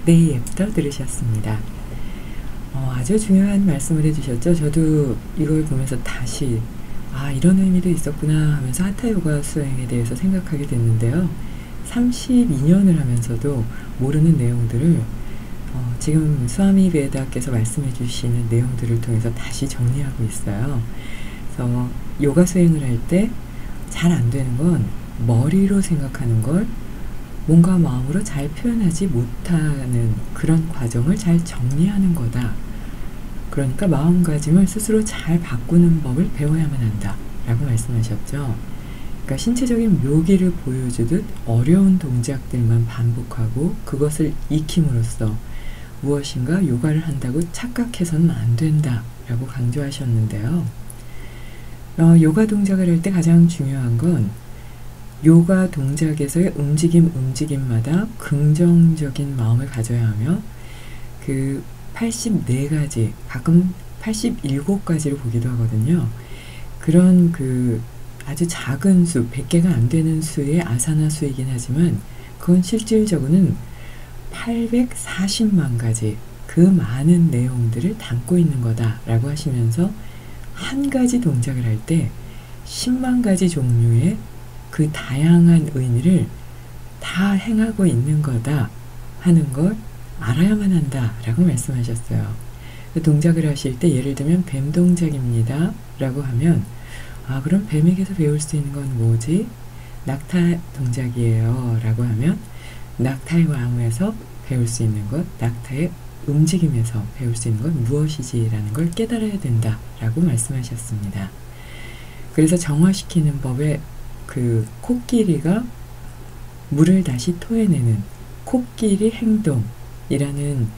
네이앱터 들으셨습니다. 아주 중요한 말씀을 해주셨죠. 저도 이걸 보면서 다시 이런 의미도 있었구나 하면서 하타요가 수행에 대해서 생각하게 됐는데요. 32년을 하면서도 모르는 내용들을 지금 스와미 베다께서 말씀해 주시는 내용들을 통해서 다시 정리하고 있어요. 그래서 요가 수행을 할 때 잘 안 되는 건 머리로 생각하는 걸 뭔가 마음으로 잘 표현하지 못하는 그런 과정을 잘 정리하는 거다. 그러니까 마음가짐을 스스로 잘 바꾸는 법을 배워야만 한다 라고 말씀하셨죠. 그러니까 신체적인 묘기를 보여주듯 어려운 동작들만 반복하고 그것을 익힘으로써 무엇인가 요가를 한다고 착각해서는 안 된다 라고 강조하셨는데요. 요가 동작을 할 때 가장 중요한 건 요가 동작에서의 움직임마다 긍정적인 마음을 가져야 하며 그 84가지, 가끔 87가지를 보기도 하거든요. 그런 아주 작은 수, 100개가 안 되는 수의 아사나 수이긴 하지만 그건 실질적으로는 840만 가지 그 많은 내용들을 담고 있는 거다라고 하시면서 한 가지 동작을 할 때 10만 가지 종류의 그 다양한 의미를 다 행하고 있는 거다 하는 걸 알아야만 한다 라고 말씀하셨어요. 그 동작을 하실 때 예를 들면 뱀 동작입니다 라고 하면 그럼 뱀에게서 배울 수 있는 건 뭐지? 낙타 동작이에요 라고 하면 낙타의 왕에서 배울 수 있는 것, 낙타의 움직임에서 배울 수 있는 건 무엇이지 라는 걸 깨달아야 된다 라고 말씀하셨습니다. 그래서 정화시키는 법에 그 코끼리가 물을 다시 토해내는 코끼리 행동이라는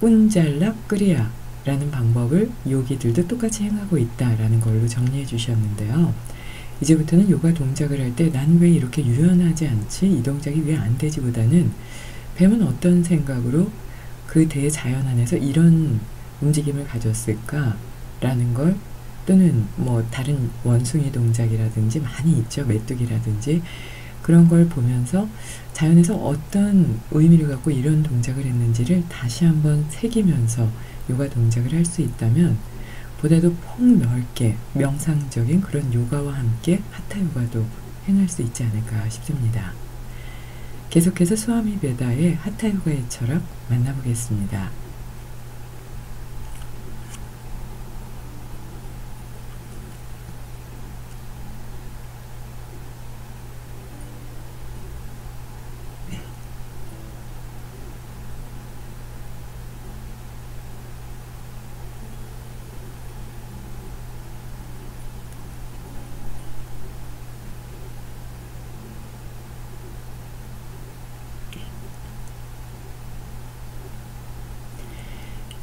운잘라 끄리야 라는 방법을 요기들도 똑같이 행하고 있다라는 걸로 정리해 주셨는데요. 이제부터는 요가 동작을 할 때 난 왜 이렇게 유연하지 않지? 이 동작이 왜 안 되지? 보다는 뱀은 어떤 생각으로 그 대자연 안에서 이런 움직임을 가졌을까? 라는 걸 또는 뭐 다른 원숭이 동작이라든지 많이 있죠. 메뚜기라든지 그런 걸 보면서 자연에서 어떤 의미를 갖고 이런 동작을 했는지를 다시 한번 새기면서 요가 동작을 할 수 있다면 보다도 폭넓게 명상적인 그런 요가와 함께 하타 요가도 행할 수 있지 않을까 싶습니다. 계속해서 스와미 베다의 하타 요가의 철학 만나보겠습니다.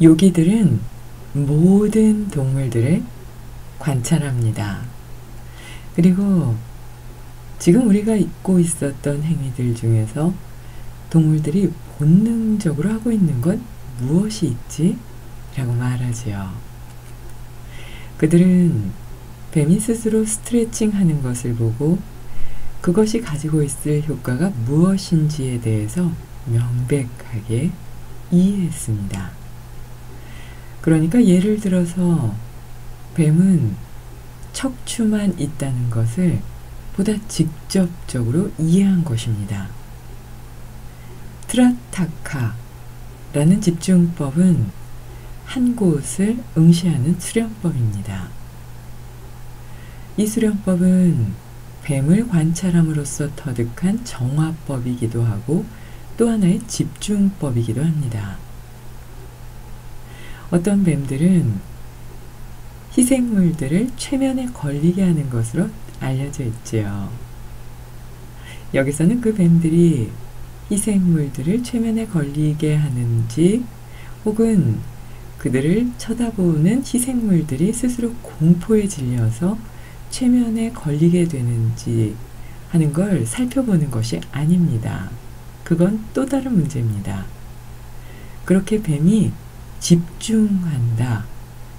요기들은 모든 동물들을 관찰합니다. 그리고 지금 우리가 잊고 있었던 행위들 중에서 동물들이 본능적으로 하고 있는 건 무엇이 있지? 라고 말하지요. 그들은 뱀이 스스로 스트레칭 하는 것을 보고 그것이 가지고 있을 효과가 무엇인지에 대해서 명백하게 이해했습니다. 그러니까 예를 들어서 뱀은 척추만 있다는 것을 보다 직접적으로 이해한 것입니다. 트라타카라는 집중법은 한 곳을 응시하는 수련법입니다. 이 수련법은 뱀을 관찰함으로써 터득한 정화법이기도 하고 또 하나의 집중법이기도 합니다. 어떤 뱀들은 희생물들을 최면에 걸리게 하는 것으로 알려져 있지요. 여기서는 그 뱀들이 희생물들을 최면에 걸리게 하는지 혹은 그들을 쳐다보는 희생물들이 스스로 공포에 질려서 최면에 걸리게 되는지 하는 걸 살펴보는 것이 아닙니다. 그건 또 다른 문제입니다. 그렇게 뱀이 집중한다.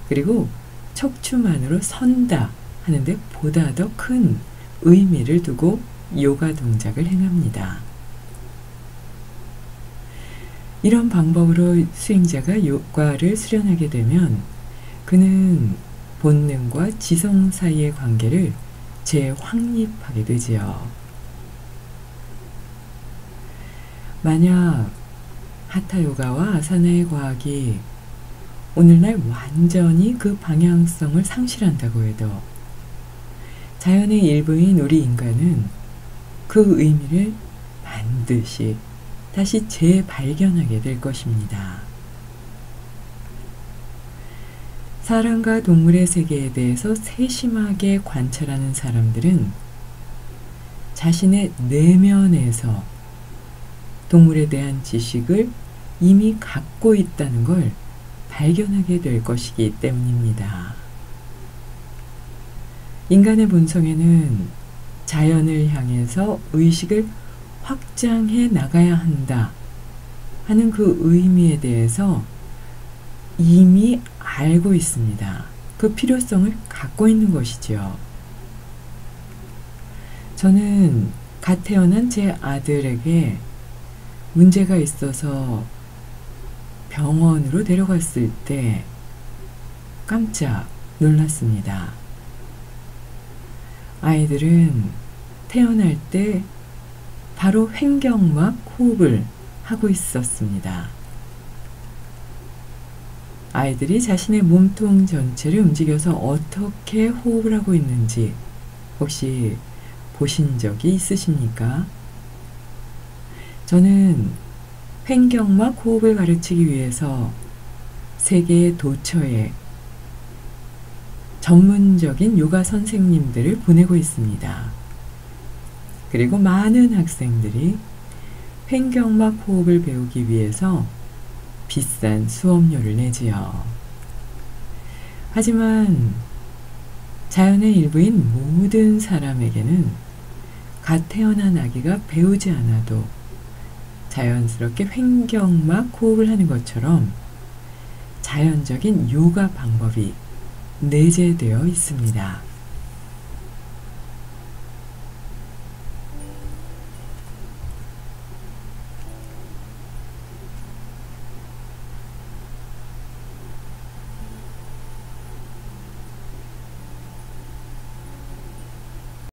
그리고 척추만으로 선다 하는데 보다 더 큰 의미를 두고 요가 동작을 행합니다. 이런 방법으로 수행자가 요가를 수련하게 되면 그는 본능과 지성 사이의 관계를 재확립하게 되지요. 만약 하타요가와 아사나의 과학이 오늘날 완전히 그 방향성을 상실한다고 해도 자연의 일부인 우리 인간은 그 의미를 반드시 다시 재발견하게 될 것입니다. 사람과 동물의 세계에 대해서 세심하게 관찰하는 사람들은 자신의 내면에서 동물에 대한 지식을 이미 갖고 있다는 걸 발견하게 될 것이기 때문입니다. 인간의 본성에는 자연을 향해서 의식을 확장해 나가야 한다 하는 그 의미에 대해서 이미 알고 있습니다. 그 필요성을 갖고 있는 것이지요. 저는 갓 태어난 제 아들에게 문제가 있어서 병원으로 데려갔을 때 깜짝 놀랐습니다. 아이들은 태어날 때 바로 횡격막 호흡을 하고 있었습니다. 아이들이 자신의 몸통 전체를 움직여서 어떻게 호흡을 하고 있는지 혹시 보신 적이 있으십니까? 저는 횡격막 호흡을 가르치기 위해서 세계의 도처에 전문적인 요가 선생님들을 보내고 있습니다. 그리고 많은 학생들이 횡격막 호흡을 배우기 위해서 비싼 수업료를 내지요. 하지만 자연의 일부인 모든 사람에게는 갓 태어난 아기가 배우지 않아도 자연스럽게 횡격막 호흡을 하는 것처럼 자연적인 요가 방법이 내재되어 있습니다.